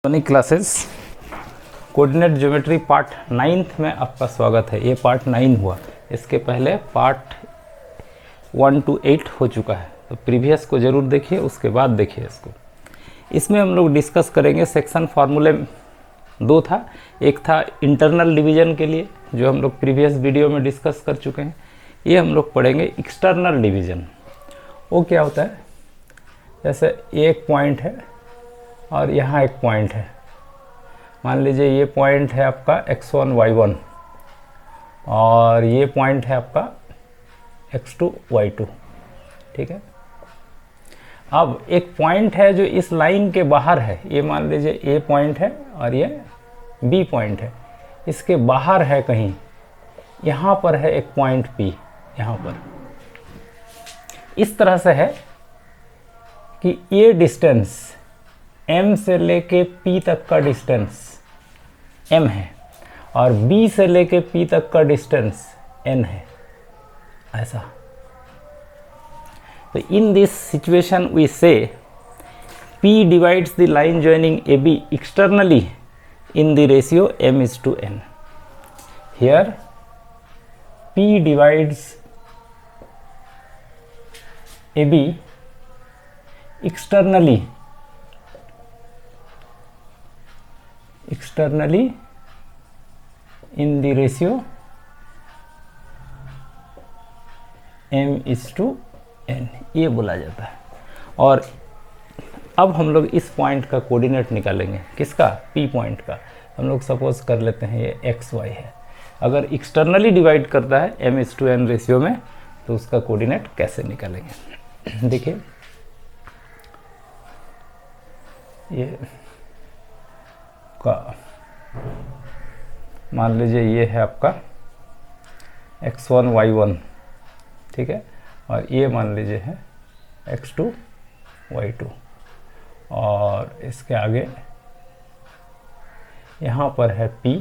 Sonic classes coordinate geometry part 9 में आपका स्वागत है। ये पार्ट 9 हुआ, इसके पहले पार्ट 1 to 8 हो चुका है, तो प्रीवियस को ज़रूर देखिए, उसके बाद देखिए इसको। इसमें हम लोग डिस्कस करेंगे सेक्शन फार्मूले। दो था, एक था इंटरनल डिवीज़न के लिए जो हम लोग प्रीवियस वीडियो में डिस्कस कर चुके हैं। ये हम लोग पढ़ेंगे एक्सटर्नल डिवीज़न। वो क्या होता है, जैसे एक पॉइंट है और यहाँ एक पॉइंट है। मान लीजिए ये पॉइंट है आपका x1 y1 और ये पॉइंट है आपका x2 y2, ठीक है। अब एक पॉइंट है जो इस लाइन के बाहर है, ये मान लीजिए A पॉइंट है और ये B पॉइंट है, इसके बाहर है कहीं, यहाँ पर है एक पॉइंट P, यहाँ पर इस तरह से है कि ये डिस्टेंस M से लेके P तक का डिस्टेंस M है और B से लेके P तक का डिस्टेंस N है, ऐसा। तो इन दिस सिचुएशन वी से P divides the line joining AB externally in the ratio M:N. Here P divides AB externally in the ratio M:N, ये बोला जाता है। और अब हम लोग इस पॉइंट का कोऑर्डिनेट निकालेंगे, किसका, P पॉइंट का। हम लोग सपोज कर लेते हैं ये XY है। अगर एक्सटर्नली डिवाइड करता है M:N रेशियो में, तो उसका कोऑर्डिनेट कैसे निकालेंगे। देखिए ये का मान लीजिए ये है आपका x1 y1, ठीक है, और ये मान लीजिए है x2 y2, और इसके आगे यहाँ पर है p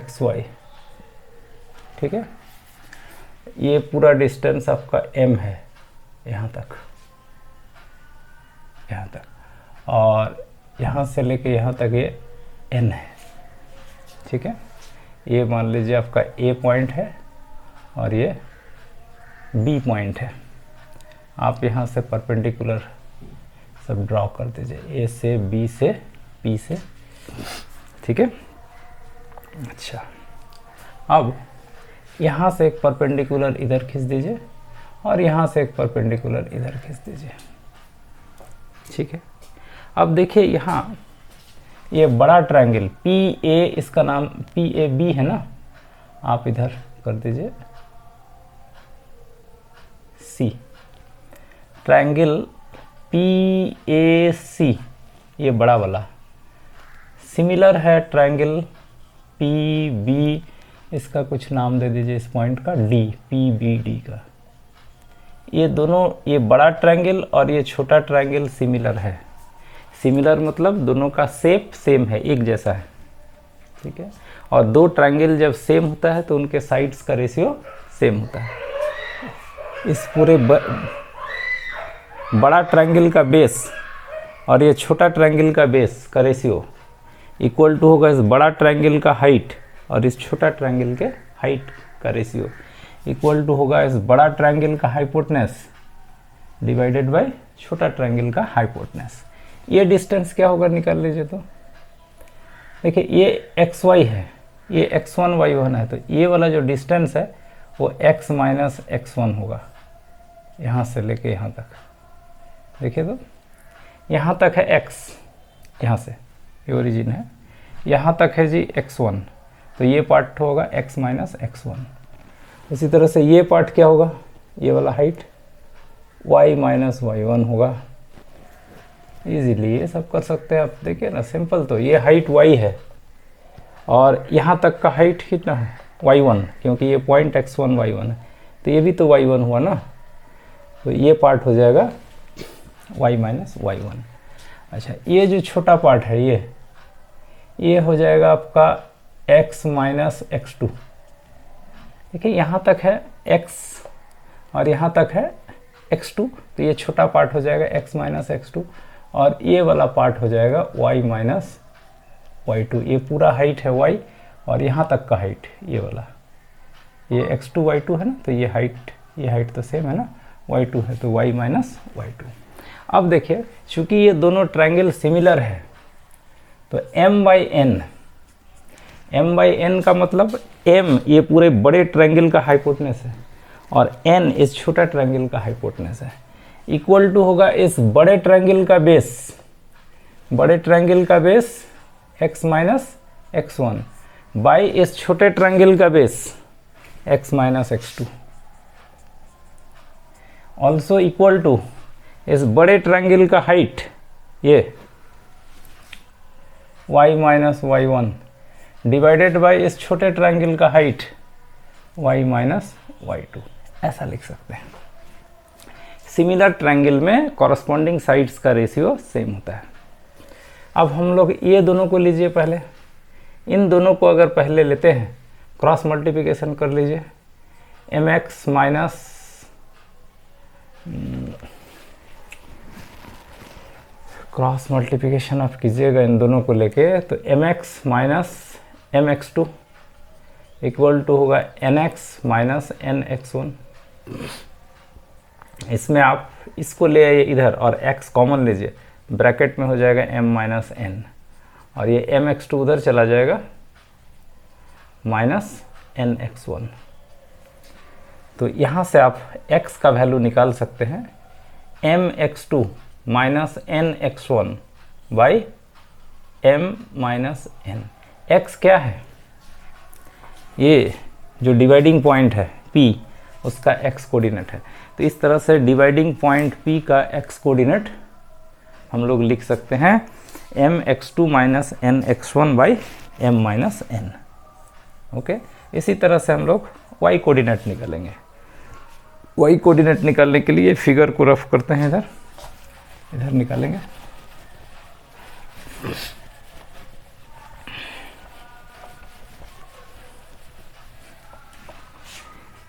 xy, ठीक है। ये पूरा डिस्टेंस आपका m है यहाँ तक, और यहाँ से लेके यहाँ तक ये n है, ठीक है। ये मान लीजिए आपका A पॉइंट है और ये B पॉइंट है। आप यहाँ से परपेंडिकुलर सब ड्रॉ कर दीजिए, A से B से P से, ठीक है। अच्छा, अब यहाँ से एक परपेंडिकुलर इधर खींच दीजिए और यहाँ से एक परपेंडिकुलर इधर खींच दीजिए, ठीक है। अब देखिए यहाँ ये बड़ा ट्रायंगल PA, इसका नाम PAB है ना, आप इधर कर दीजिए C। ट्रायंगल PAC ये बड़ा वाला सिमिलर है ट्रायंगल PB, इसका कुछ नाम दे दीजिए इस पॉइंट का D, PBD का। ये दोनों, ये बड़ा ट्रायंगल और ये छोटा ट्रायंगल सिमिलर है। सिमिलर मतलब दोनों का शेप सेम है, एक जैसा है, ठीक है। और दो ट्रायंगल जब सेम होता है तो उनके साइड्स का रेशियो सेम होता है। इस पूरे बड़ा ट्रायंगल का बेस और ये छोटा ट्रायंगल का बेस का रेशियो इक्वल टू होगा इस बड़ा ट्रायंगल का हाइट और इस छोटा ट्रायंगल के हाइट का रेशियो इक्वल टू होगा इस बड़ा ट्रायंगल का हाइपोटेनस डिवाइडेड बाय छोटा ट्रायंगल का हाइपोटेनस। ये डिस्टेंस क्या होगा, निकाल लीजिए। तो देखिए ये XY है, ये x1 y1 है, तो ये वाला जो डिस्टेंस है वो x माइनस x1 होगा, यहाँ से लेके यहाँ तक। देखिए तो यहाँ तक है x, यहाँ से ये ओरिजिन है, यहाँ तक है जी x1, तो ये पार्ट होगा x माइनस x1। इसी तरह से ये पार्ट क्या होगा, ये वाला हाइट y माइनस y1 होगा। इजीली ये सब कर सकते हैं आप, देखिए ना, सिंपल। तो ये हाइट y है और यहाँ तक का हाइट कितना है y1, क्योंकि ये पॉइंट x1 y1 है, तो ये भी तो y1 हुआ ना, तो ये पार्ट हो जाएगा y माइनस y1। अच्छा, ये जो छोटा पार्ट है ये हो जाएगा आपका x माइनस x2। देखिए यहाँ तक है x और यहाँ तक है x2, तो ये छोटा पार्ट हो जाएगा x माइनस x2, और ये वाला पार्ट हो जाएगा y माइनस y2। ये पूरा हाइट है y और यहाँ तक का हाइट ये वाला, ये x2 y2 है ना, तो ये हाइट तो सेम है ना, y2 है तो y माइनस y2। अब देखिए चूंकि ये दोनों ट्रायंगल सिमिलर है तो m बाई n का मतलब m ये पूरे बड़े ट्रायंगल का हाइपोटेनस है और n इस छोटा ट्रायंगल का हाइपोटेनस है, इक्वल टू होगा इस बड़े ट्रायंगल का base x minus x1 by इस छोटे ट्रायंगल का base x minus x2, also equal to इस बड़े ट्रायंगल का हाइट ये y minus y1 divided by इस छोटे ट्रायंगल का हाइट y माइनस y2, ऐसा लिख सकते हैं। सिमिलर ट्रायंगल में कॉरस्पॉन्डिंग साइड्स का रेशियो सेम होता है। अब हम लोग ये दोनों को लीजिए, पहले इन दोनों को अगर पहले लेते हैं क्रॉस मल्टीप्लिकेशन कर लीजिए, mx माइनस क्रॉस मल्टीप्लिकेशन आप कीजिएगा इन दोनों को लेके, तो mx minus mx2 equal to होगा nx माइनस nx1। इसमें आप इसको ले आइए इधर और x कॉमन लीजिए, ब्रैकेट में हो जाएगा m माइनस n और ये mx2 उधर चला जाएगा माइनस nx1। तो यहाँ से आप x का वैल्यू निकाल सकते हैं mx2 minus nx1 by m minus n। x क्या है? ये जो डिवाइडिंग पॉइंट है P, उसका x कोऑर्डिनेट है। तो इस तरह से डिवाइडिंग पॉइंट P का x कोऑर्डिनेट हम लोग लिख सकते हैं mx2 minus nx1 by m minus n। Okay, इसी तरह से हम लोग y कोऑर्डिनेट निकालेंगे। y कोऑर्डिनेट निकालने के लिए फिगर को रफ करते हैं, इधर निकालेंगे।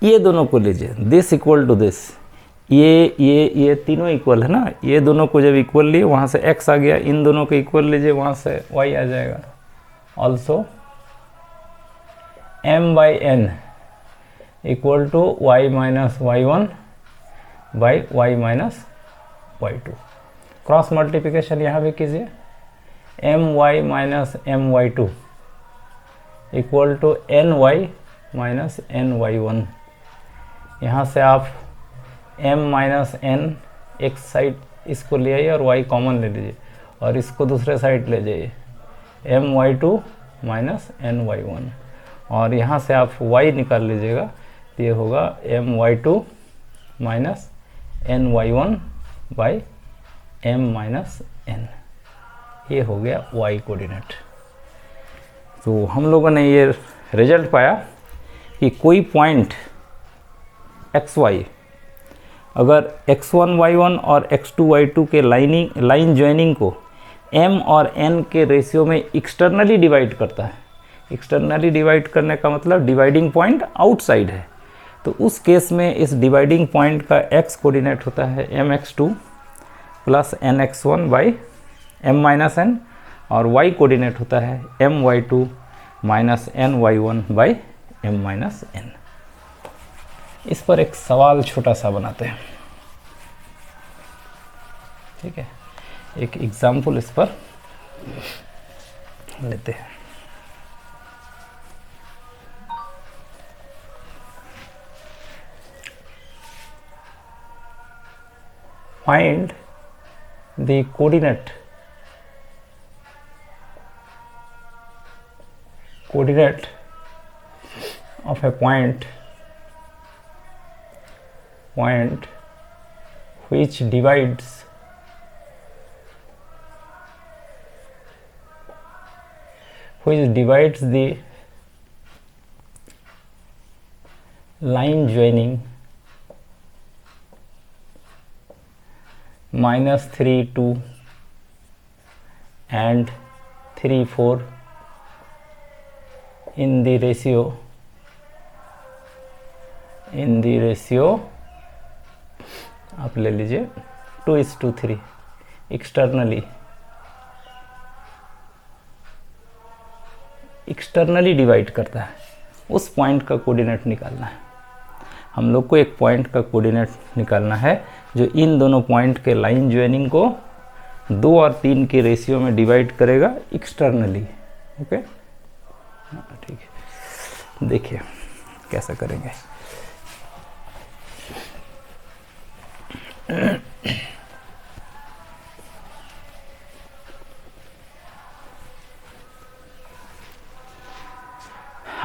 ये दोनों को लीजिए, दिस इक्वल टू दिस, ये तीनों इक्वल है ना, ये दोनों को जब इक्वल लिए वहाँ से x आ गया, इन दोनों को इक्वल लीजिए वहाँ से y आ जाएगा। Also m by n equal to y minus y1 by y minus y2। Cross multiplication यहाँ भी कीजिए, my minus my2 equal to ny minus ny1। यहाँ से आप m माइनस n एक साइड इसको ले आइए और y कॉमन ले लीजिए और इसको दूसरे साइड ले जाइए, my2 माइनस ny1 और यहाँ से आप y निकाल लीजिएगा, तो ये होगा my2 minus ny1 by m minus n। ये हो गया y कोऑर्डिनेट। तो हम लोगों ने ये रिजल्ट पाया कि कोई पॉइंट xy अगर x1 y1 और x2 y2 के लाइन ज्वाइनिंग को m और n के रेशियो में एक्सटर्नली डिवाइड करता है। एक्सटर्नली डिवाइड करने का मतलब डिवाइडिंग पॉइंट आउटसाइड है, तो उस केस में इस डिवाइडिंग पॉइंट का x कोऑर्डिनेट होता है mx2 plus nx1 by m minus n और y कोऑर्डिनेट होता है my2 minus ny1 by m minus n। इस पर एक सवाल छोटा सा बनाते हैं, ठीक है, एक एग्जाम्पल इस पर लेते हैं। Find the coordinate of a point which divides the line joining -3 2 and 3 4 in the ratio आप ले लीजिए 2:3। एक्सटर्नली डिवाइड करता है, उस पॉइंट का कोऑर्डिनेट निकालना है। हम लोग को एक पॉइंट का कोऑर्डिनेट निकालना है जो इन दोनों पॉइंट के लाइन ज्वाइनिंग को 2 और 3 के रेशियो में डिवाइड करेगा एक्सटर्नली। ओके, ठीक है, देखिए कैसा करेंगे।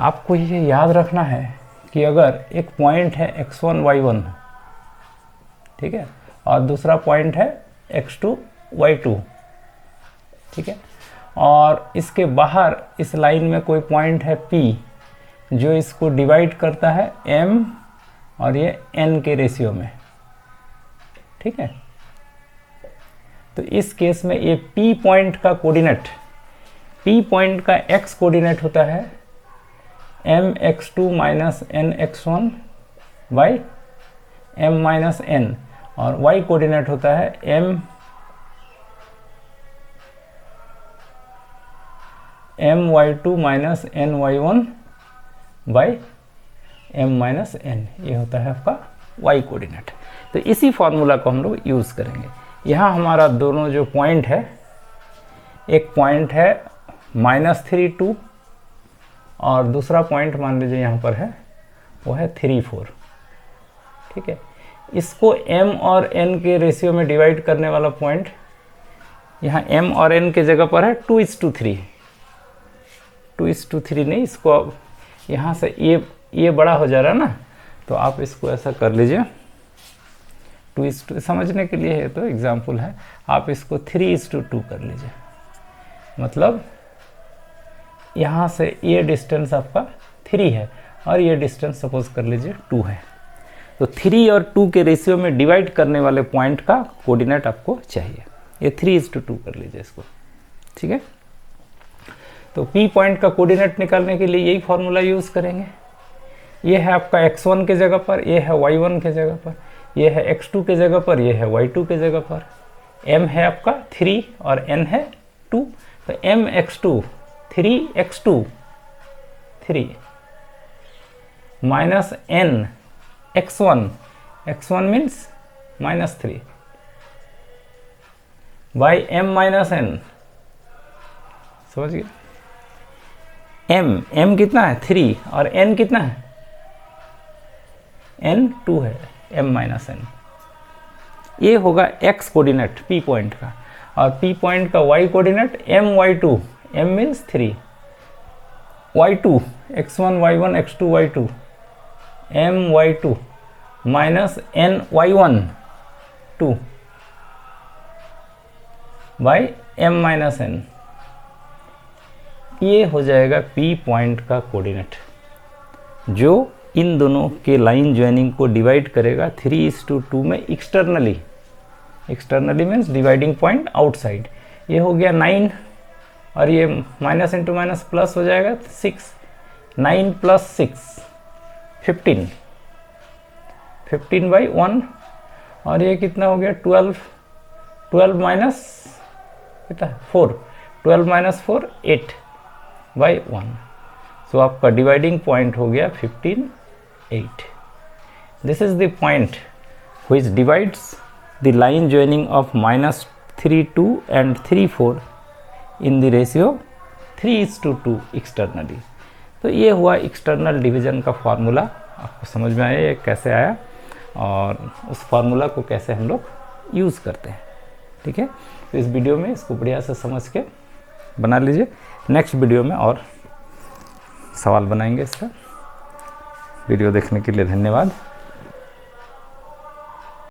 आपको ये याद रखना है कि अगर एक पॉइंट है x1 y1, ठीक है, और दूसरा पॉइंट है x2 y2, ठीक है, और इसके बाहर इस लाइन में कोई पॉइंट है P जो इसको डिवाइड करता है m और ये n के रेशियो में, ठीक है। तो इस केस में ये P पॉइंट का कोऑर्डिनेट, P पॉइंट का x कोऑर्डिनेट होता है mx2 minus nx1 by m minus n, और y कोऑर्डिनेट होता है my2 minus ny1 by m minus n, ये होता है आपका y कोऑर्डिनेट। तो इसी फॉर्मूला को हम लोग यूज़ करेंगे। यहाँ हमारा दोनों जो पॉइंट है, एक पॉइंट है -3 2 और दूसरा पॉइंट मान लीजिए यहाँ पर है वो है 3 4, ठीक है। इसको m और n के रेशियो में डिवाइड करने वाला पॉइंट यहाँ m और n के जगह पर है 2:3, 2:3 नहीं, इसको अब यहाँ से ये बड़ा हो जा रहा है ना, तो आप इसको ऐसा कर लीजिए 2:2, समझने के लिए है तो एग्जाम्पल है, आप इसको 3:2 कर लीजिए। मतलब यहाँ से ये डिस्टेंस आपका 3 है और ये डिस्टेंस सपोज कर लीजिए 2 है, तो 3 और 2 के रेशियो में डिवाइड करने वाले पॉइंट का कोऑर्डिनेट आपको चाहिए। ये 3:2 कर लीजिए इसको, ठीक है। तो P पॉइंट का कोऑर्डिनेट निकालने के लिए यही फॉर्मूला यूज़ करेंगे। ये है आपका x1 के जगह पर, ये है y1 के जगह पर, ये है x2 के जगह पर, ये है y2 के जगह पर। m है आपका 3 और n है 2, तो mx2 3x2 3 minus n x1, x1 means -3 by m minus n, समझ गए। m कितना है 3 और n कितना है, n 2 है, m माइनस n। ये होगा x कोऑर्डिनेट P पॉइंट का, और P पॉइंट का y coordinate my2, m means 3, y2 x1 y1 x2 y2, my2 minus n y1 2 by m minus n। ये हो जाएगा P पॉइंट का कोऑर्डिनेट जो इन दोनों के लाइन ज्वाइनिंग को डिवाइड करेगा 3:2 में externally. Externally means dividing point outside. ये हो गया 9 और ये माइनस इंटू माइनस प्लस हो जाएगा 6, 9 प्लस 6 15, 15 बाई 1, और ये कितना हो गया 12, 12 माइनस कितना 4, 12 माइनस 4 8 बाई 1। सो आपका डिवाइडिंग पॉइंट हो गया 15 8। This is the point which divides the line joining of -3 2 and 3 4 in the ratio 3:2 externally। तो ये हुआ एक्सटर्नल डिवीजन का फॉर्मूला। आपको समझ में आया ये कैसे आया और उस फार्मूला को कैसे हम लोग यूज़ करते हैं, ठीक है। तो इस वीडियो में इसको बढ़िया से समझ के बना लीजिए। नेक्स्ट वीडियो में और सवाल बनाएंगे इसका। वीडियो देखने के लिए धन्यवाद।